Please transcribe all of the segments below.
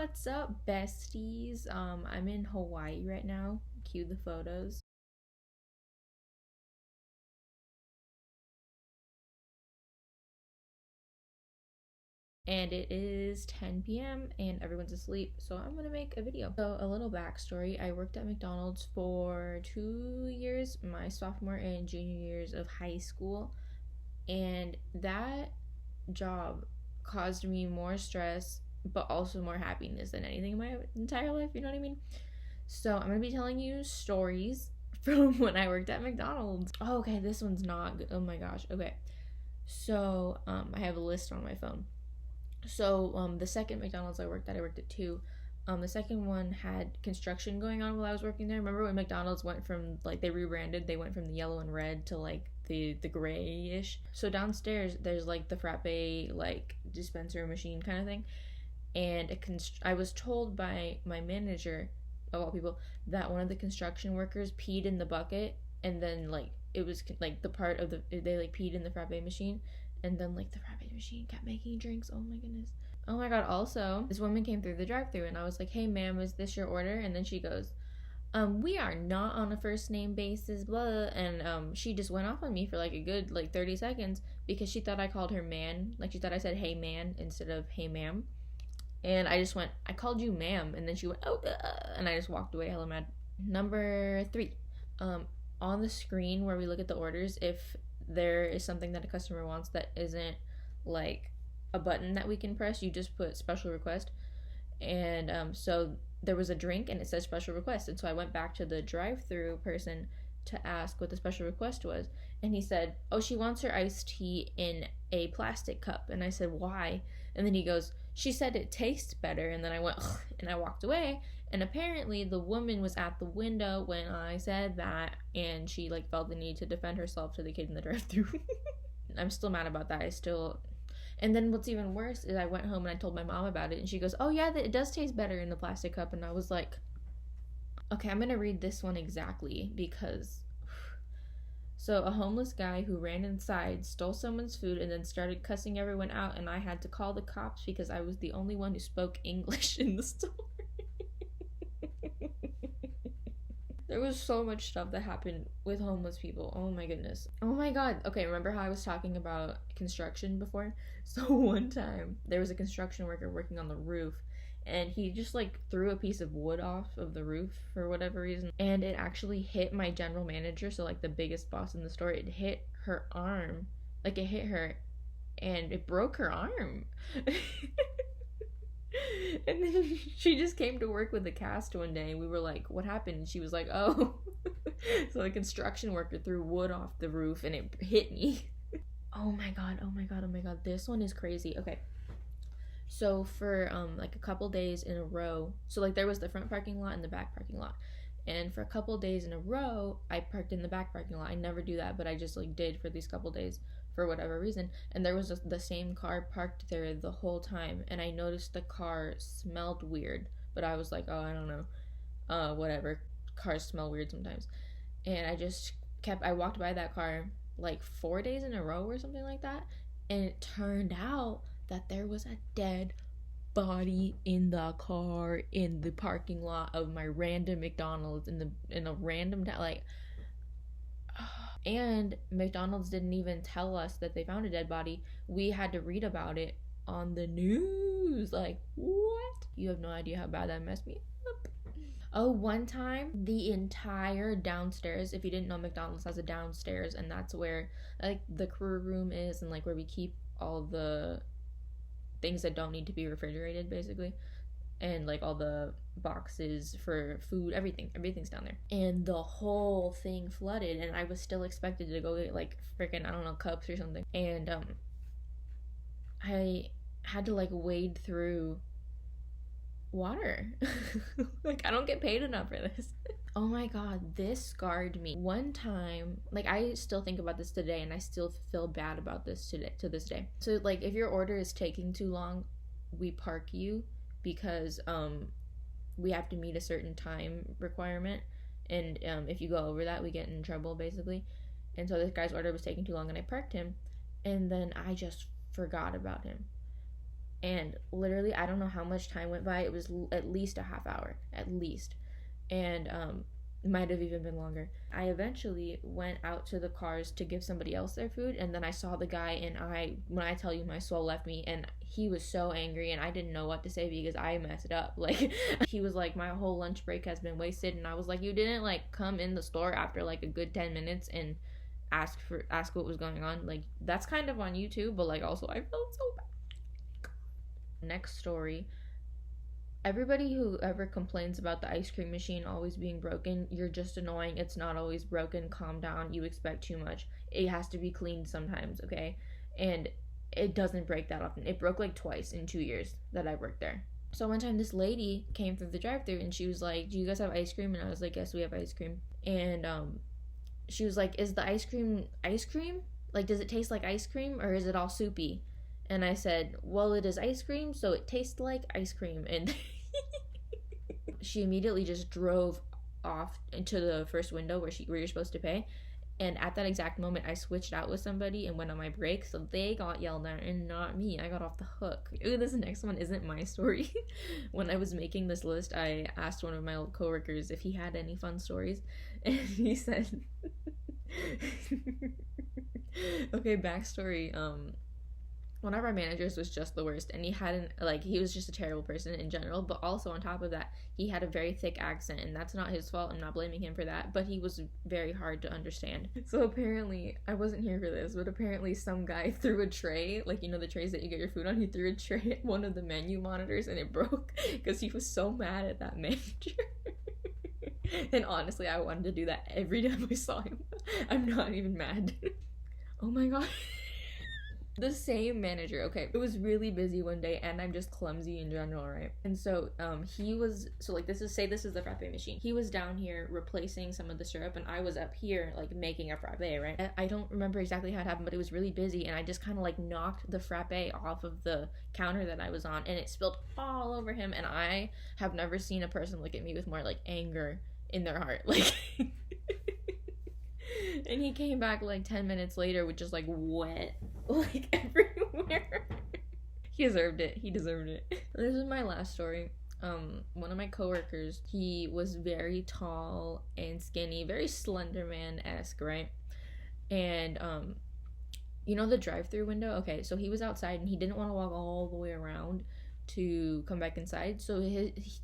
What's up, besties? I'm in Hawaii right now. Cue the photos. And it is 10 p.m. and everyone's asleep, so I'm gonna make a video. So, a little backstory: I worked at McDonald's for 2 years, my sophomore and junior years of high school, and that job caused me more stress but also more happiness than anything in my entire life, you know what I mean? So I'm gonna be telling you stories from when I worked at McDonald's. Oh, okay, this one's not good. Oh my gosh. Okay. So I have a list on my phone. So the second McDonald's I worked at two. The second one had construction going on while I was working there. Remember when McDonald's went from, like, they rebranded, they went from the yellow and red to like the grayish. So downstairs there's like the frappe like dispenser machine kind of thing, and I was told by my manager, of all people, that one of the construction workers peed in the bucket, and then like it was like the part of the they like peed in the frappe machine, and then like the frappe machine kept making drinks. Oh my goodness. Oh my god. Also, this woman came through the drive-thru, and I was like, "Hey, ma'am, is this your order?" And then she goes, we are not on a first name basis, blah. And she just went off on me for like a good like 30 seconds because she thought I called her man. Like, she thought I said hey man instead of hey ma'am. And I just went, "I called you ma'am." And then she went, "Oh," and I just walked away hella mad. Number 3, on the screen where we look at the orders, if there is something that a customer wants that isn't like a button that we can press, you just put special request. And so there was a drink and it said special request. And so I went back to the drive-through person to ask what the special request was. And he said, "Oh, she wants her iced tea in a plastic cup." And I said, "Why?" And then he goes, "She said it tastes better." And then I went, ugh, and I walked away. And apparently the woman was at the window when I said that, and she like felt the need to defend herself to the kid in the drive-thru. I'm still mad about that. And then what's even worse is I went home and I told my mom about it, and she goes, "Oh yeah, it does taste better in the plastic cup." And I was like, okay, I'm gonna read this one exactly because. So, a homeless guy who ran inside, stole someone's food, and then started cussing everyone out, and I had to call the cops because I was the only one who spoke English in the store. There was so much stuff that happened with homeless people. Oh my goodness. Oh my god. Okay, remember how I was talking about construction before? So one time, there was a construction worker working on the roof, and he just like threw a piece of wood off of the roof for whatever reason, and it actually hit my general manager, so like the biggest boss in the store. It hit her arm. Like, it hit her and it broke her arm. And then she just came to work with a cast one day, and we were like, "What happened?" And she was like, "Oh." So a construction worker threw wood off the roof and it hit me. Oh my god, oh my god, oh my god. This one is crazy. Okay. So for like a couple days in a row, so like there was the front parking lot and the back parking lot. And for a couple days in a row, I parked in the back parking lot. I never do that, but I just like did for these couple days for whatever reason. And there was the same car parked there the whole time, and I noticed the car smelled weird, but I was like, "Oh, I don't know, whatever, cars smell weird sometimes." And I walked by that car like 4 days in a row or something like that, and it turned out that there was a dead body in the car in the parking lot of my random McDonald's in a random like. And McDonald's didn't even tell us that they found a dead body. We had to read about it on the news. Like, what? You have no idea how bad that messed me up. Oh, one time, the entire downstairs, if you didn't know, McDonald's has a downstairs, and that's where like the crew room is, and like where we keep all the things that don't need to be refrigerated, basically, and like all the boxes for food, everything's down there. And the whole thing flooded, and I was still expected to go get like freaking, I don't know, cups or something. And I had to like wade through water. Like, I don't get paid enough for this. Oh my god, this scarred me. One time, like, I still think about this today, and I still feel bad about this to this day. So like, if your order is taking too long, we park you because we have to meet a certain time requirement, and if you go over that, we get in trouble, basically. And so this guy's order was taking too long, and I parked him, and then I just forgot about him. And literally, I don't know how much time went by. It was at least a half hour, at least. And might have even been longer. I eventually went out to the cars to give somebody else their food, and then I saw the guy, and when I tell you, my soul left me, and he was so angry, and I didn't know what to say because I messed it up. Like, he was like, my whole lunch break has been wasted, and I was like, you didn't like come in the store after like a good 10 minutes and ask what was going on. Like, that's kind of on you too, but like also I felt so bad. Next story. Everybody who ever complains about the ice cream machine always being broken, you're just annoying. It's not always broken. Calm down. You expect too much. It has to be cleaned sometimes, okay? And it doesn't break that often. It broke like twice in 2 years that I worked there. So one time this lady came through the drive-thru and she was like, "Do you guys have ice cream?" And I was like, "Yes, we have ice cream." And she was like, "Is the ice cream ice cream? Like, does it taste like ice cream or is it all soupy?" And I said, "Well, it is ice cream, so it tastes like ice cream." And she immediately just drove off into the first window where you're supposed to pay. And at that exact moment, I switched out with somebody and went on my break, so they got yelled at and not me. I got off the hook. Ooh, this next one isn't my story. When I was making this list, I asked one of my old coworkers if he had any fun stories, and he said, okay, backstory. One of our managers was just the worst, and he was just a terrible person in general, but also on top of that, he had a very thick accent, and that's not his fault. I'm not blaming him for that, but he was very hard to understand. So apparently, I wasn't here for this, but apparently some guy threw a tray, like, you know, the trays that you get your food on, he threw a tray at one of the menu monitors, and it broke, because he was so mad at that manager. And honestly, I wanted to do that every time I saw him. I'm not even mad. Oh my god. The same manager. Okay, it was really busy one day, and I'm just clumsy in general, right? And so he was, so like, this is the frappe machine. He was down here replacing some of the syrup, and I was up here like making a frappe, right? I don't remember exactly how it happened, but it was really busy, and I just kind of like knocked the frappe off of the counter that I was on, and it spilled all over him. And I have never seen a person look at me with more like anger in their heart, like. And he came back like 10 minutes later with just like wet like everywhere. He deserved it. This is my last story. One of my coworkers, he was very tall and skinny, very Slender Man-esque, right? And you know the drive-through window? Okay, so he was outside and he didn't want to walk all the way around to come back inside. So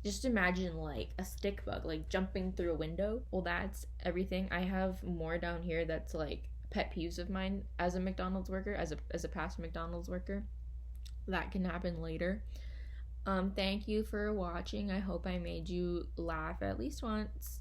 just imagine like a stick bug like jumping through a window. Well, that's everything. I have more down here that's like pet peeves of mine as a McDonald's worker, as a past McDonald's worker. That can happen later. Thank you for watching. I hope I made you laugh at least once.